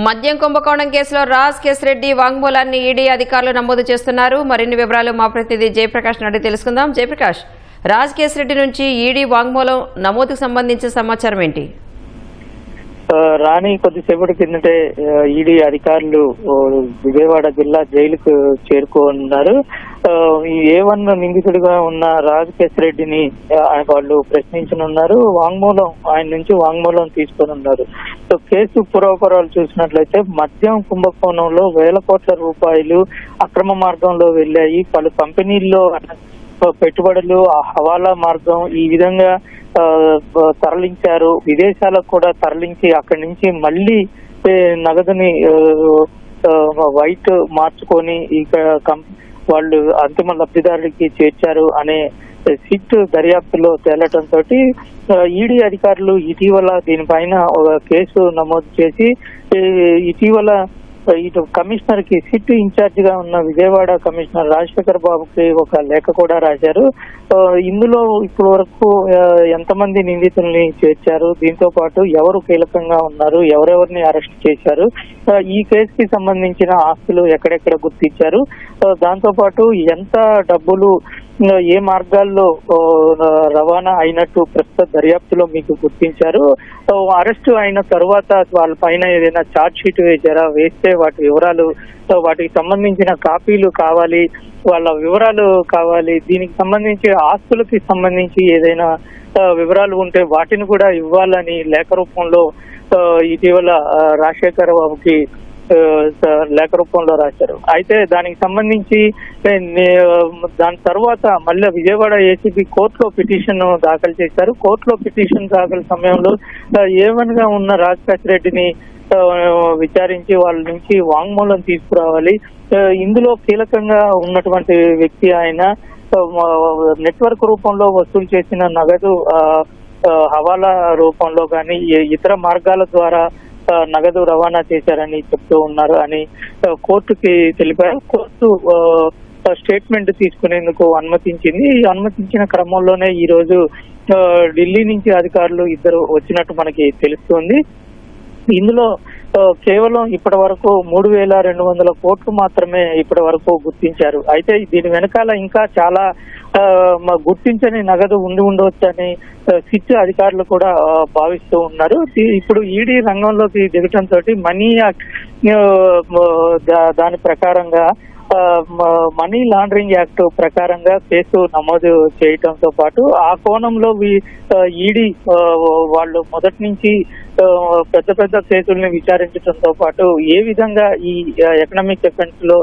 మద్యం కుంభకోణం కేసులో రాజ్ కేశ్ రెడ్డి వాంగ్మూలాన్ని ఈడీ అధికారులు నమోదు చేస్తున్నారు. మరిన్ని వివరాలు మా ప్రతినిధి జయప్రకాష్ అడిగి తెలుసుకుందాం. జయప్రకాష్, రాజ్ కేశ్ రెడ్డి నుంచి ఈడీ వాంగ్మూలం నమోదుకు సంబంధించిన సమాచారం ఏంటి? రాణి, కొద్దిసేపటి కిందటే ఈడీ అధికారులు విజయవాడ జిల్లా జైలుకు చేరుకున్నారు. ఈ A1 నిందితుడిగా ఉన్న రాజ్ కేశ్ రెడ్డిని వాళ్ళు ప్రశ్నించనున్నారు. ఆయన నుంచి వాంగ్మూలం తీసుకొని ఉన్నారు. సో కేసు పూర్వపరాలు చూసినట్లయితే మద్యం కుంభకోణంలో వేల కోట్ల రూపాయలు అక్రమ మార్గంలో వెళ్ళాయి. పలు కంపెనీల్లో పెట్టుబడులు, హవాలా మార్గం ఈ విధంగా తరలించారు. విదేశాలకు కూడా తరలించి అక్కడి నుంచి మళ్ళీ నగదుని వైట్ మార్చుకొని వాళ్ళు అంతిమ లబ్ధిదారుడికి చేర్చారు అనే సిట్ దర్యాప్తులో తేలటంతో ఈడీ అధికారులు ఇటీవల దీనిపైన ఒక కేసు నమోదు చేసి ఇటీవల ఇటు కమిషనర్ కి సిట్ ఇన్ఛార్జ్ గా ఉన్న విజయవాడ కమిషనర్ రాజశేఖర్ బాబుకి ఒక లేఖ కూడా రాశారు. ఇందులో ఇప్పటి వరకు ఎంతమంది నిందితుల్ని చేర్చారు, దీంతో పాటు ఎవరు కీలకంగా ఉన్నారు, ఎవరెవరిని అరెస్ట్ చేశారు, ఈ కేసుకి సంబంధించిన ఆస్తులు ఎక్కడెక్కడ గుర్తించారు, దాంతో పాటు ఎంత డబ్బులు ఏ మార్గాల్లో రవాణా అయినట్టు ప్రస్తుత దర్యాప్తులో మీకు గుర్తించారు, అరెస్ట్ అయిన తర్వాత వాళ్ళ పైన ఏదైనా ఛార్జ్ షీట్ వేస్తే వాటి వివరాలు, వాటికి సంబంధించిన కాపీలు కావాలి, వాళ్ళ వివరాలు కావాలి, దీనికి సంబంధించి ఆస్తులకి సంబంధించి ఏదైనా వివరాలు ఉంటే వాటిని కూడా ఇవ్వాలని లేఖ రూపంలో ఇటీవల రాజశేఖర్ బాబుకి లేఖ రూపంలో రాశారు. అయితే దానికి సంబంధించి దాని తర్వాత మళ్ళీ విజయవాడ ఏసీబీ కోర్టులో పిటిషన్ దాఖలు చేశారు. కోర్టులో పిటిషన్ దాఖలు సమయంలో A1 గా ఉన్న రాజ్ కేశ్ రెడ్డిని విచారించి వాళ్ళ నుంచి వాంగ్మూలం తీసుకురావాలి. ఇందులో కీలకంగా ఉన్నటువంటి వ్యక్తి ఆయన నెట్వర్క్ రూపంలో వసూలు చేసిన నగదు హవాలా రూపంలో కానీ ఇతర మార్గాల ద్వారా నగదు రవాణా చేశారని చెప్తూ ఉన్నారు అని కోర్టుకి తెలిపారు. కోర్టు స్టేట్మెంట్ తీసుకునేందుకు అనుమతించింది. అనుమతించిన క్రమంలోనే ఈ రోజు ఢిల్లీ నుంచి అధికారులు ఇద్దరు వచ్చినట్టు మనకి తెలుస్తుంది. ఇందులో కేవలం ఇప్పటి వరకు 3,200 కోట్లు మాత్రమే ఇప్పటి వరకు గుర్తించారు. అయితే దీని వెనకాల ఇంకా చాలా గుర్తించని నగదు ఉండవచ్చని సిట్ అధికారులు కూడా భావిస్తూ ఉన్నారు. ఇప్పుడు ఈడీ రంగంలోకి దిగటంతో మనీ యాక్ట్ దాని ప్రకారంగా మనీ లాండరింగ్ యాక్ట్ ప్రకారంగా కేసు నమోదు చేయటంతో పాటు ఆ కోణంలో ఈడీ వాళ్ళు మొదటి నుంచి పెద్ద కేసుల్ని విచారించడంతో పాటు ఏ విధంగా ఈ ఎకనామిక్ అఫెన్స్ లో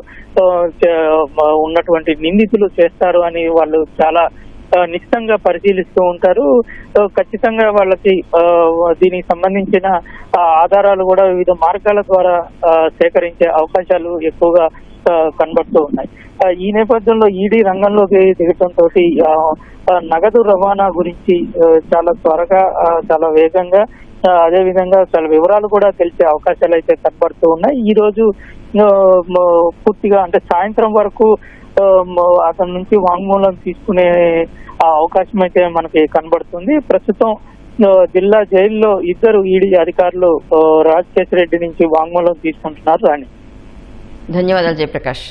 ఉన్నటువంటి నిందితులు చేస్తారు అని వాళ్ళు చాలా నిశ్చితంగా పరిశీలిస్తూ ఉంటారు. ఖచ్చితంగా వాళ్ళకి దీనికి సంబంధిచిన ఆధారాలు కూడా వివిధ మార్గాల ద్వారా సేకరించే అవకాశాలు ఎక్కువగా కనబడుతూ ఉన్నాయి. ఈ నేపథ్యంలో ఈడీ రంగంలోకి దిగటంతో నగదు రవాణా గురించి చాలా త్వరగా, చాలా వేగంగా, అదే విధంగా చాలా వివరాలు కూడా తెలిసే అవకాశాలు అయితే కనబడుతూ ఉన్నాయి. ఈ రోజు పూర్తిగా అంటే సాయంత్రం వరకు అతని నుంచి వాంగ్మూలం తీసుకునే అవకాశం అయితే మనకి కనబడుతుంది. ప్రస్తుతం జిల్లా జైల్లో ఇద్దరు ఈడీ అధికారులు రాజ్ కేశ్ రెడ్డి నుంచి వాంగ్మూలం తీసుకుంటున్నారు. రాణి, ధన్యవాదాలు జయప్రకాష్.